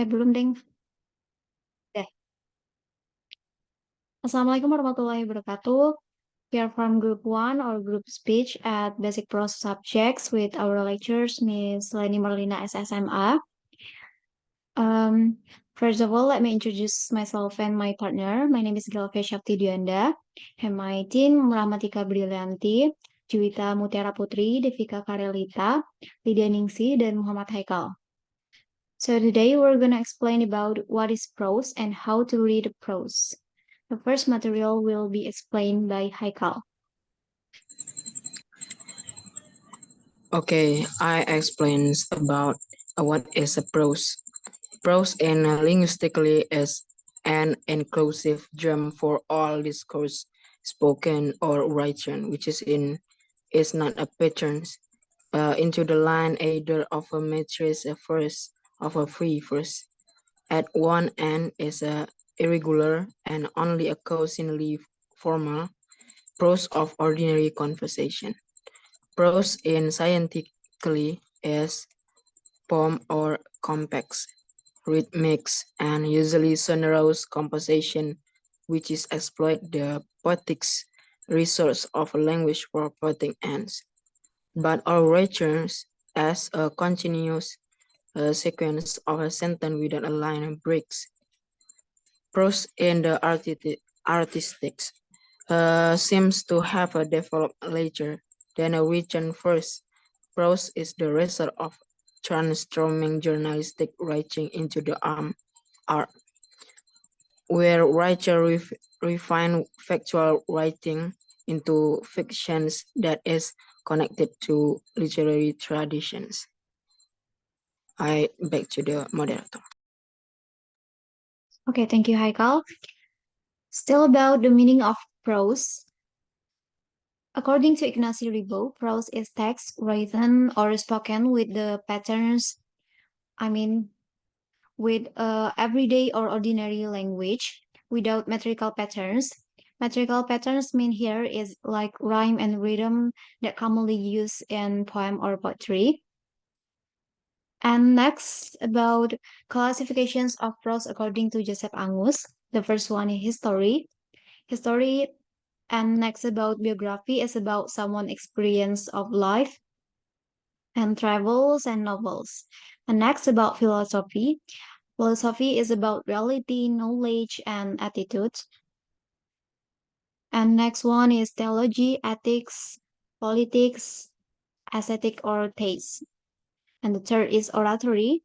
Belum, Deng. Deh. Assalamualaikum warahmatullahi wabarakatuh. We are from Group 1 or Group Speech at Basic Prose Subjects with our lecturers, Miss Leni Marlina SSMA. Um, First of all, let me introduce myself and my partner. My name is Galve Shakti Dianda, and my team Rahmatika Brillianti, Juwita Mutiara Putri, Devika Karelita, Lydia Ningsi, dan Muhammad Haikal. So today we're going to explain about what is prose and how to read prose. The first material will be explained by Haikal. Okay, I explains about what is a prose. Prose in linguistically is an inclusive term for all discourse, spoken or written, which is not a pattern into the line either of a matrix verse of a free verse. At one end is a irregular and only occasionally formal prose of ordinary conversation. Prose in scientifically is poem or complex, rhythmic, and usually sonorous composition, which is exploit the poetic resource of a language for poetic ends. But all returns as a continuous sequence of a sentence without a line breaks. Prose in the artistics seems to have a developed later than a written verse. Prose is the result of transforming journalistic writing into the art, where writers refine factual writing into fictions that is connected to literary traditions. I back to the moderator. Okay, thank you, Haikal. Still about the meaning of prose. According to Ignacio Ribot, prose is text written or spoken with the patterns, with everyday or ordinary language without metrical patterns. Metrical patterns mean here is like rhyme and rhythm that commonly used in poem or poetry. And next, about classifications of prose according to Joseph Angus. The first one is history. History, and next about biography is about someone's experience of life and travels and novels. And next about philosophy. Philosophy is about reality, knowledge, and attitudes. And next one is theology, ethics, politics, aesthetic, or taste. And the third is oratory.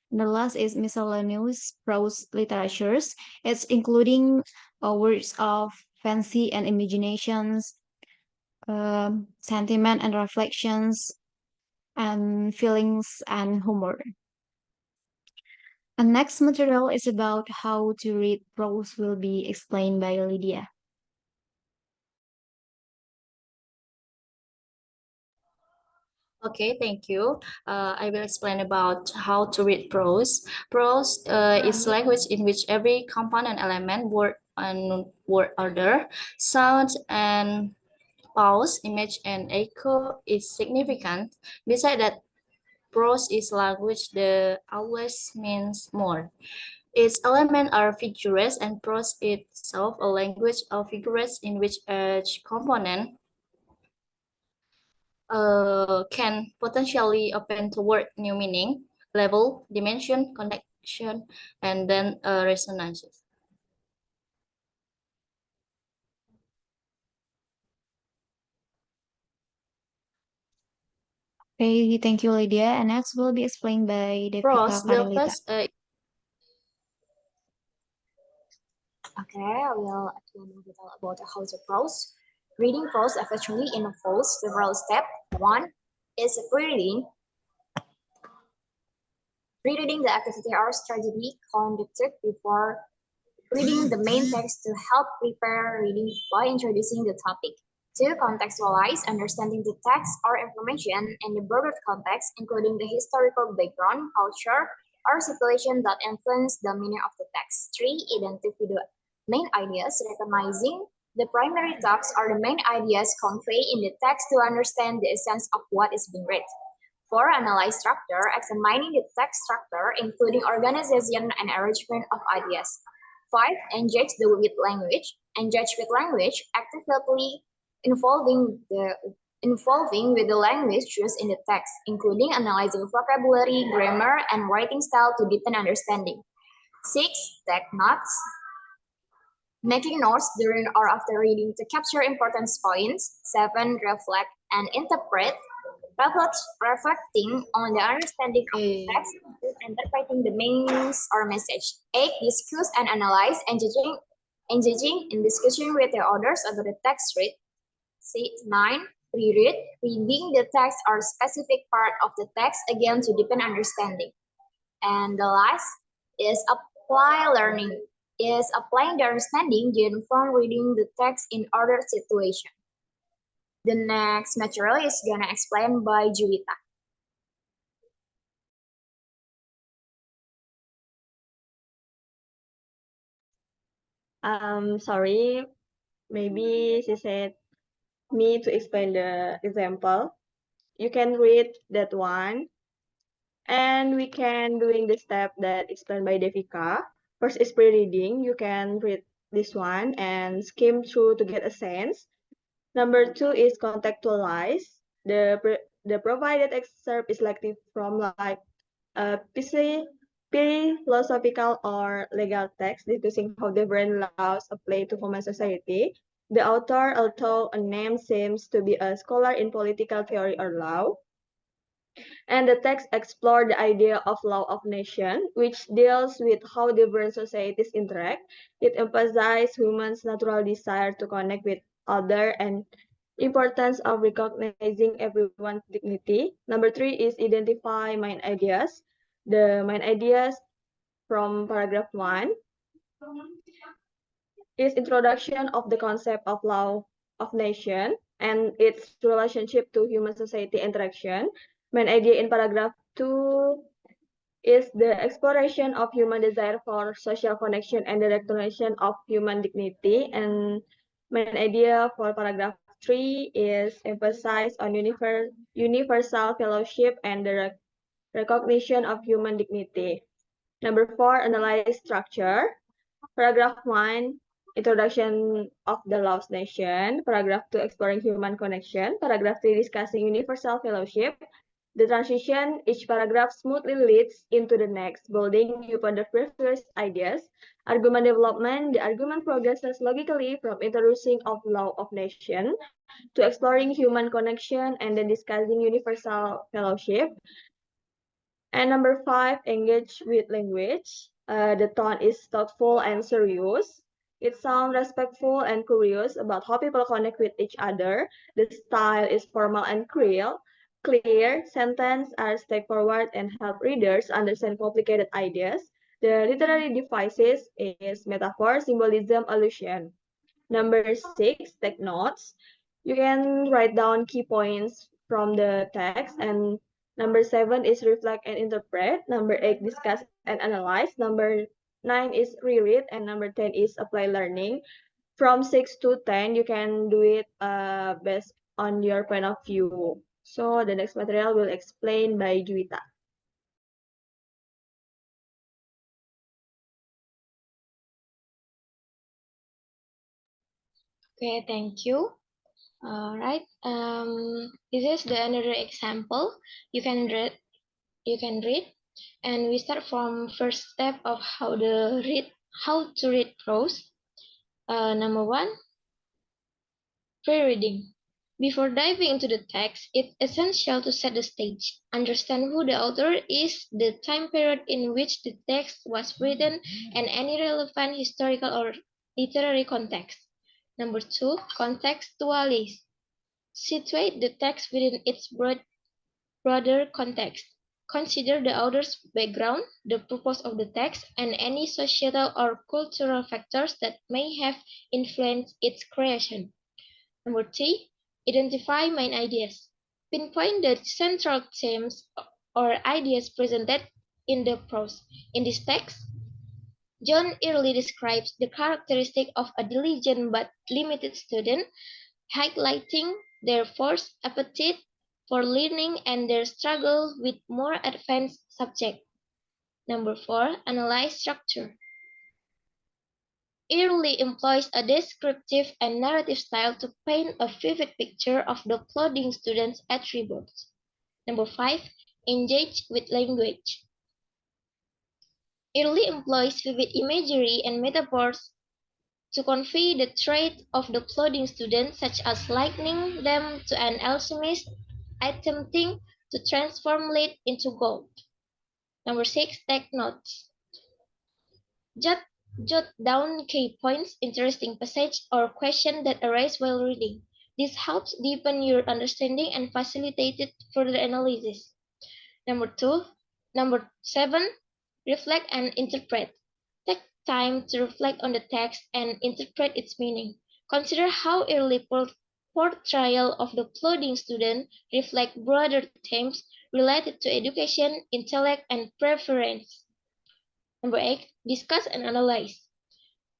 The last is miscellaneous prose literatures. It's including words of fancy and imaginations, sentiment and reflections, and feelings and humor. And next material is about how to read prose will be explained by Lydia. Okay, thank you. I will explain about how to read prose. Prose is language in which every component element, word and word order, sound and pause, image and echo is significant. Besides that, prose is language that always means more. Its elements are figures and prose itself a language of figures in which each component can potentially open toward new meaning, level, dimension, connection, and then resonances. Okay, thank you, Lydia. And next will be explained by Devika Prose Karelita. Okay, I will explain a little about how to prose. Reading prose effectively involves several steps. One is pre-reading. Pre-reading the activity or strategy conducted before reading the main text to help prepare reading by introducing the topic. Two, contextualize, understanding the text or information in the broader context, including the historical background, culture, or situation that influence the meaning of the text. Three, identify the main ideas, recognizing the primary text or the main ideas conveyed in the text to understand the essence of what is being read. 4. Analyze structure, examining the text structure, including organization and arrangement of ideas. 5. With language. Engage with language, actively involving with the language used in the text, including analyzing vocabulary, grammar, and writing style to deepen understanding. 6. Take notes, making notes during or after reading to capture important points. 7. Reflect and interpret, reflecting on the understanding of the text, interpreting the meanings or message. 8. Discuss and analyze, engaging in discussion with the authors about the text read. 9. Reread, reading the text or specific part of the text again to deepen understanding. And the last is apply learning, is applying the understanding gained from reading the text in other situation. The next material is gonna explain by Juwita. Sorry, maybe she said me to explain the example. You can read that one. And we can doing the step that explained by Devika. First is pre-reading. You can read this one and skim through to get a sense. Number 2 is contextualize. The provided excerpt is selected from like a philosophical or legal text discussing how different laws apply to human society. The author, although unnamed, seems to be a scholar in political theory or law. And the text explores the idea of law of nation, which deals with how different societies interact. It emphasizes humans' natural desire to connect with others and importance of recognizing everyone's dignity. Number 3 is identify main ideas. The main ideas from paragraph 1 is introduction of the concept of law of nation and its relationship to human society interaction. Main idea in paragraph 2 is the exploration of human desire for social connection and the recognition of human dignity. And main idea for paragraph 3 is emphasize on universal fellowship and the recognition of human dignity. Number 4, analyze structure. Paragraph 1, introduction of the Laos Nation. Paragraph 2, exploring human connection. Paragraph 3, discussing universal fellowship. The transition, each paragraph smoothly leads into the next, building upon the previous ideas. Argument development, the argument progresses logically from introducing of law of nation to exploring human connection and then discussing universal fellowship. And number 5, engage with language. The tone is thoughtful and serious. It sounds respectful and curious about how people connect with each other. The style is formal and clear. Sentences are straightforward and help readers understand complicated ideas. The literary devices is metaphor, symbolism, allusion. Number 6, take notes. You can write down key points from the text. And number 7 is reflect and interpret. Number 8, discuss and analyze. Number 9 is reread. And number 10 is apply learning. From 6 to 10, you can do it based on your point of view. So the next material will explain by Juwita. Okay, thank you. All right. This is the another example you can read. And we start from first step of how to read prose. Number 1, pre-reading. Before diving into the text, it's essential to set the stage, understand who the author is, the time period in which the text was written, and any relevant historical or literary context. Number 2, contextualize. Situate the text within its broader context. Consider the author's background, the purpose of the text, and any societal or cultural factors that may have influenced its creation. Number 3, identify main ideas. Pinpoint the central themes or ideas presented in the prose. In this text, John Early describes the characteristic of a diligent but limited student, highlighting their force, appetite, for learning and their struggle with more advanced subjects. Number 4, analyze structure. Early employs a descriptive and narrative style to paint a vivid picture of the clothing student's attributes. Number 5, engage with language. Early employs vivid imagery and metaphors to convey the trait of the clothing student, such as likening them to an alchemist attempting to transform lead into gold. Number 6, take notes. Jot, jot down key points, interesting passage, or question that arise while reading. This helps deepen your understanding and facilitate further analysis. Number 7, reflect and interpret. Take time to reflect on the text and interpret its meaning. Consider how early portrayal of the clothing student reflect broader themes related to education, intellect, and preference. Number 8, discuss and analyze.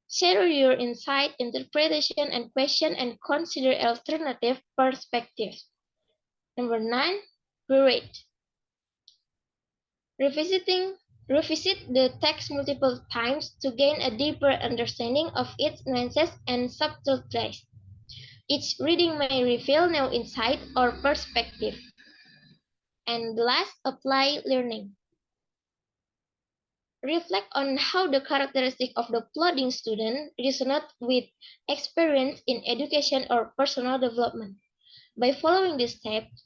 Share your insight, interpretation, and question and consider alternative perspectives. Number 9, reread. Revisit the text multiple times to gain a deeper understanding of its nuances and subtleties. Each reading may reveal new insight or perspective. And last, apply learning. Reflect on how the characteristics of the plodding student resonate with experience in education or personal development. By following these steps,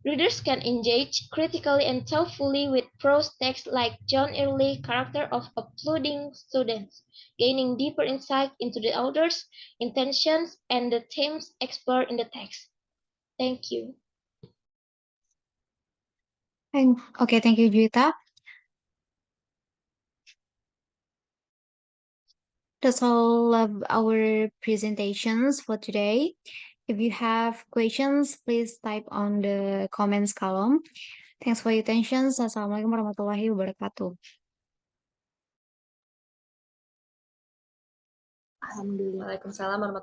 readers can engage critically and thoughtfully with prose texts like John Early character of applauding students, gaining deeper insight into the author's intentions and the themes explored in the text. Thank you. Okay, thank you, Juita. That's all of our presentations for today. If you have questions, please type on the comments column. Thanks for your attention. Assalamualaikum warahmatullahi wabarakatuh. Alhamdulillah. Waalaikumsalam warahmatullahi